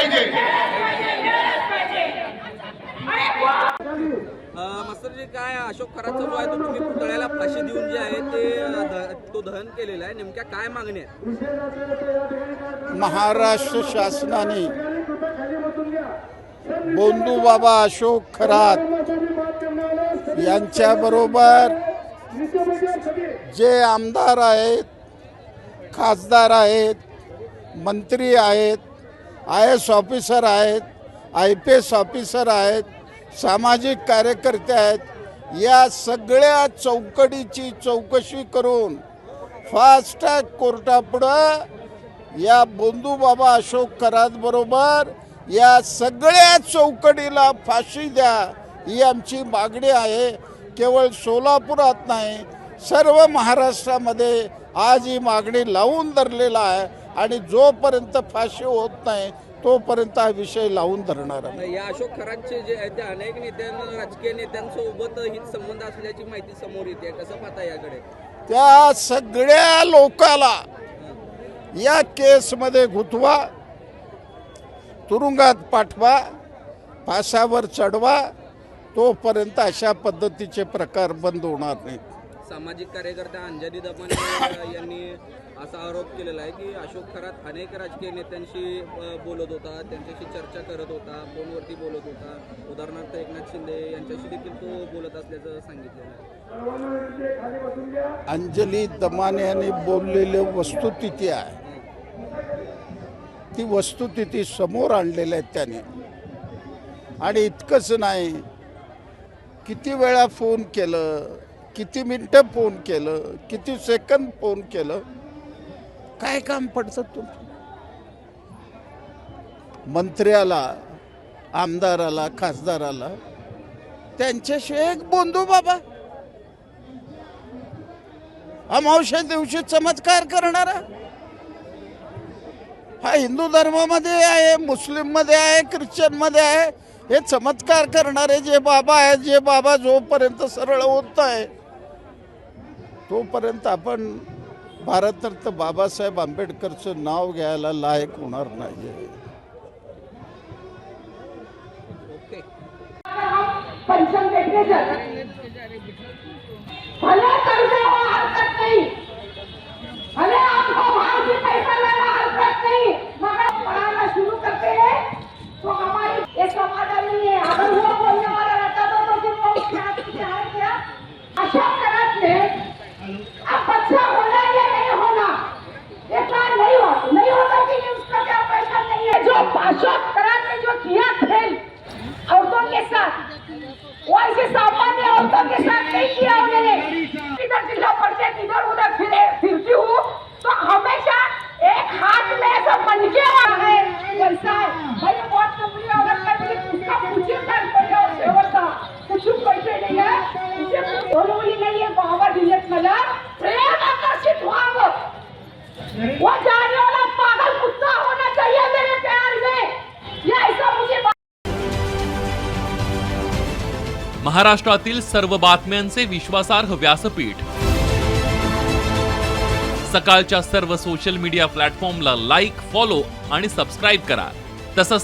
पाहिजे. मास्तरजी, काय अशोक खरातचा जो आहे तो तुम्ही पुतळ्याला फाशी देऊन जे आहे ते तो दहन केलेला आहे, नेमक्या काय मागण्या आहेत? महाराष्ट्र शासनाने बोंधूबाबा अशोक खरात यांच्याबरोबर जे आमदार आहेत, खासदार आहेत, मंत्री आहेत, IAS ऑफिसर आहेत, IPS ऑफिसर आहेत, सामाजिक कार्यकर्ते आहेत, या सगळ्या चौकटीची चौकशी करून फास्ट ट्रॅक कोर्टापुढं या बोंधूबाबा अशोक खरात बरोबर या सगळ्या चौकटीला फाशी द्या, ही आमची मागणी आहे. केवळ सोलापुरात नाही, सर्व महाराष्ट्रामध्ये आज ही मागणी लावून धरलेला आहे आणि जोपर्यंत फाशी होत नाही तोपर्यंत हा विषय लावून धरणार आहे. या अशोक खरातचे जे आहे ते अनेक नेत्यांना, राजकीय नेत्यांसोबत हित संबंध असल्याची माहिती समोर येते, कसं पाहता याकडे? त्या सगळ्या लोकाला या केसमध्ये गुंतवा, तुरुंगात पाठवा, फासावर चढवा, तोपर्यंत अशा पद्धतीचे प्रकार बंद होणार नाहीत. सामाजिक कार्यकर्त्या अंजली दमाने यांनी असा आरोप केलेला आहे की अशोक खरात अनेक राजकीय नेत्यांशी बोलत होता, त्यांच्याशी चर्चा करत होता, फोनवरती बोलत होता. उदाहरणार्थ एकनाथ शिंदे यांच्याशी देखील तो बोलत असल्याचं सांगितलेलं आहे. अंजली दमाने यांनी बोललेले वस्तुस्थिती आहे, ती वस्तुस्थिती समोर आणलेल्या आहेत त्याने. आणि इतकंच नाही, किती वेळा फोन केलं, किती मिनटं फोन केलं, किती सेकंद फोन केलं, काय काम पडतं तुमचं? मंत्र्याला, आमदाराला, खासदाराला त्यांच्याशिवाय एक बोंधूबाबा अमावस्या दिवशी चमत्कार करणारा, हा हिंदू धर्मामध्ये आहे, मुस्लिममध्ये आहे, ख्रिश्चनमध्ये आहे. हे चमत्कार करणारे जे बाबा आहेत, जे बाबा जोपर्यंत सरळ होत आहे तोपर्यंत आपण भारतरत्न बाबासाहेब आंबेडकरचं नाव घ्यायला लायक होणार नाही. पंचम देखने जाते भले कर्जे हो हरकत नहीं, भले आपको वहां से पैसा लेना हरकत नहीं, मगर पढ़ाना शुरू करते हैं तो हमारी ये समाधान नहीं है. अगर वो बोलने वाला रहता तो फिर वो क्या अशोक खरात ने अब बच्चा होना या नहीं होना, इतना नहीं होता कि उसका क्या पैसा नहीं है. जो अशोक खरात ने जो किया खेल औरतों के साथ, वो ऐसे सामान्य औरतों के साथ नहीं किया उन्होंने. इधर जिला परिषद इधर उधर फिरती हूँ तो हमेशा एक हाथ में ऐसा मनके है वैसा है. भाई बहुत कमरी औरत का उसका पूछे था कुछ पैसे नहीं है, बोली नहीं है बाबा डिलेट मला प्रेम आकर्षित हुआ. वो जाने वाला पागल कुत्ता होना चाहिए मेरे प्यार में, ये ऐसा मुझे. महाराष्ट्रातील सर्व बातम्यांचे विश्वासार्ह व्यासपीठ, सकाळच्या सर्व सोशल मीडिया प्लॅटफॉर्मला लाईक, फॉलो आणि सबस्क्राईब करा. तसंच